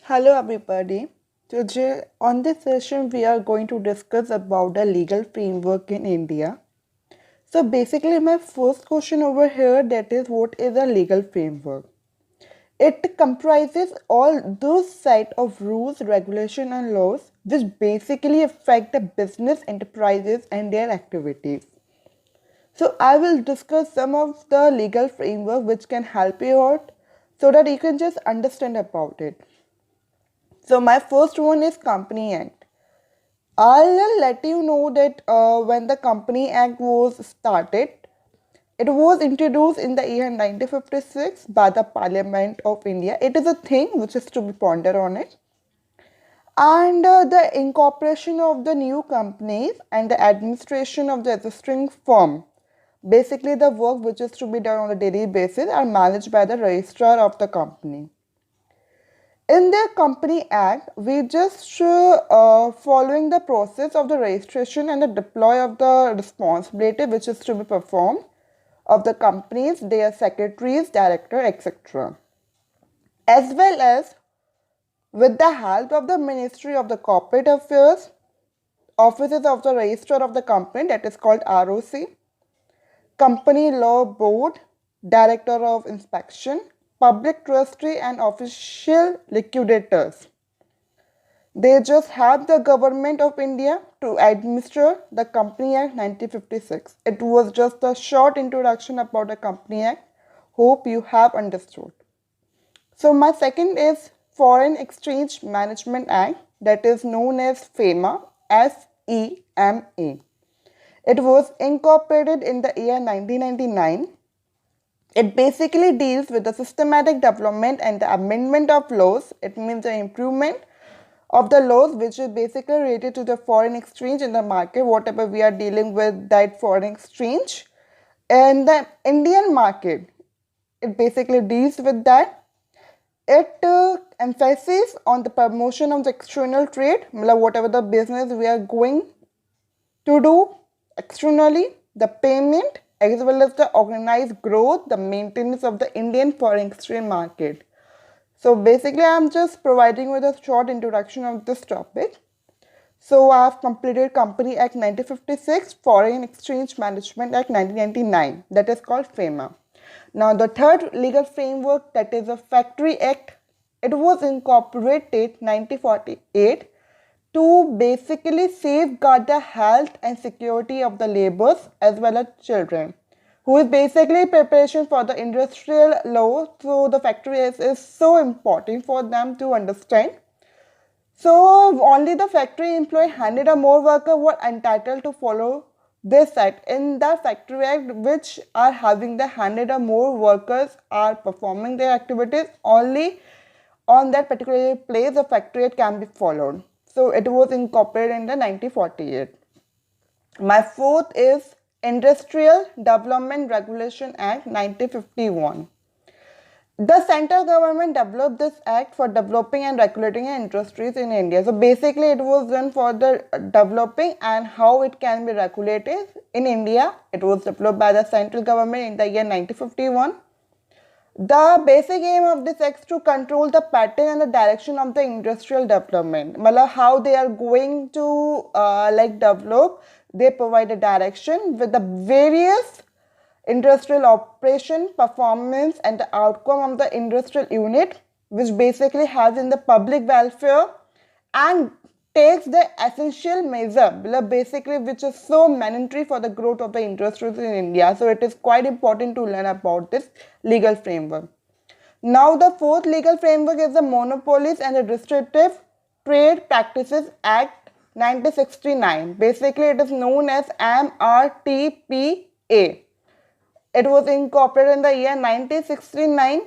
Hello everybody. Today on this session we are going to discuss about the legal framework in India. So basically my first question over here that is what is a legal framework? It comprises all those set of rules, regulation and laws which basically affect the business enterprises and their activities. So I will discuss some of the legal framework which can help you out so that you can just understand about it. So my first one is Company Act. I'll let you know that when the Company Act was started, it was introduced in the year 1956 by the Parliament of India. It is a thing which is to be pondered on it. And the incorporation of the new companies and the administration of the existing firm. Basically, the work which is to be done on a daily basis are managed by the registrar of the company. In the Company Act, we just following the process of the registration and the deploy of the responsibility which is to be performed of the companies, their secretaries, director, etc. As well as with the help of the Ministry of the Corporate Affairs, offices of the registrar of the company that is called ROC, Company Law Board, Director of Inspection, Public Trustee and official liquidators. They just helped the government of India to administer the Company Act 1956. It was just a short introduction about the Company Act. Hope you have understood. So my second is Foreign Exchange Management Act, that is known as FEMA, FEMA. It was incorporated in the year 1999. It basically deals with the systematic development and the amendment of laws. It means the improvement of the laws which is basically related to the foreign exchange in the market, whatever we are dealing with that foreign exchange. And the Indian market, it basically deals with that. It emphasizes on the promotion of the external trade, whatever the business we are going to do externally, the payment as well as the organized growth, the maintenance of the Indian foreign exchange market. So basically, I'm just providing with a short introduction of this topic. So I have completed Company Act 1956, Foreign Exchange Management Act 1999, that is called FEMA. Now the third legal framework, that is the Factory Act, it was incorporated 1948 to basically safeguard the health and security of the laborers as well as children, who is basically preparation for the industrial law. So the factory is so important for them to understand. So only the factory employee handed a more worker were entitled to follow this act. In the Factory Act, which are having the handed a more workers are performing their activities, only on that particular place the Factory Act can be followed. So it was incorporated in the 1948. My fourth is Industrial Development Regulation Act 1951. The central government developed this act for developing and regulating industries in India. So basically it was done for the developing and how it can be regulated in India. It was developed by the central government in the year 1951. The basic aim of this act is to control the pattern and the direction of the industrial development. How they are going to develop, they provide a direction with the various industrial operation, performance and the outcome of the industrial unit, which basically has in the public welfare and takes the essential measure, basically which is so mandatory for the growth of the industries in India. So it is quite important to learn about this legal framework. Now the fourth legal framework is the Monopolies and the Restrictive Trade Practices Act 1969. Basically it is known as MRTPA. It was incorporated in the year 1969.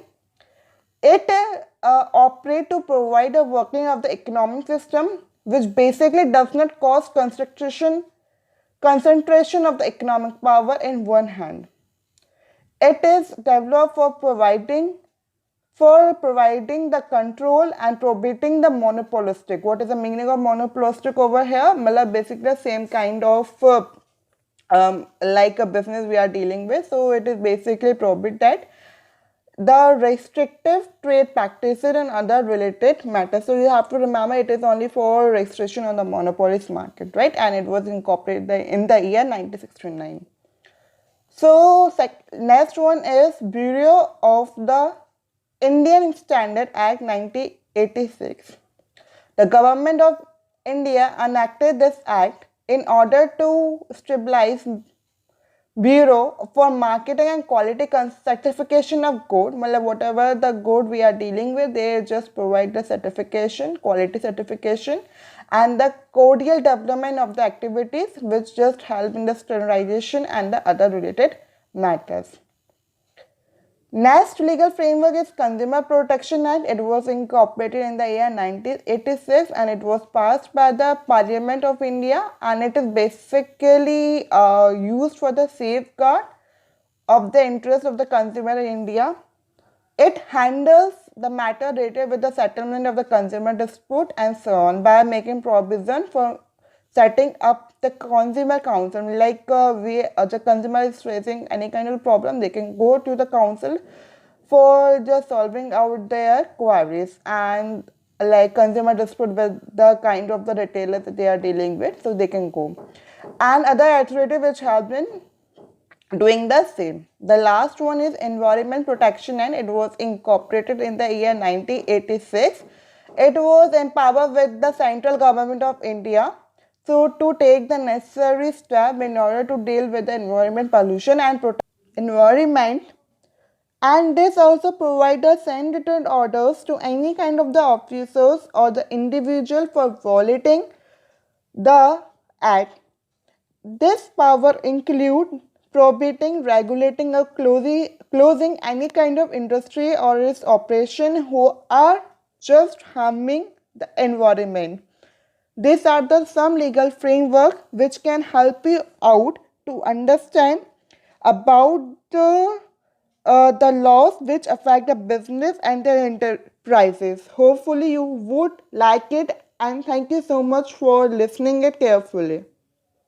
It operates to provide a working of the economic system which basically does not cause concentration of the economic power in one hand. It is developed for providing the control and prohibiting the monopolistic. What is the meaning of monopolistic over here? Basically the same kind of like a business we are dealing with. So it is basically prohibit that the restrictive trade practices and other related matters. So you have to remember it is only for restriction on the monopolist market, right? And it was incorporated in the year 1969. So next one is Bureau of the Indian Standard Act 1986. The government of India enacted this act in order to stabilize Bureau for Marketing and Quality Certification of Good. Whatever the good we are dealing with, they just provide the certification, quality certification, and the cordial development of the activities which just help in the standardization and the other related matters. Next legal framework is Consumer Protection Act. It was incorporated in the year 1986 and it was passed by the Parliament of India, and it is basically used for the safeguard of the interest of the consumer in India. It handles the matter related with the settlement of the consumer dispute and so on by making provision for setting up the consumer council. Like the consumer is facing any kind of problem, they can go to the council for just solving out their queries and like consumer dispute with the kind of the retailer that they are dealing with, so they can go. And other authority which have been doing the same. The last one is Environment Protection Act. It was incorporated in the year 1986. It was empowered with the central government of India so to take the necessary step in order to deal with the environment pollution and protect environment. And this also provides unwritten orders to any kind of the officers or the individual for violating the act. This power include prohibiting, regulating or closing any kind of industry or its operation who are just harming the environment. These are the some legal framework which can help you out to understand about the laws which affect the business and their enterprises. Hopefully you would like it, and thank you so much for listening it carefully.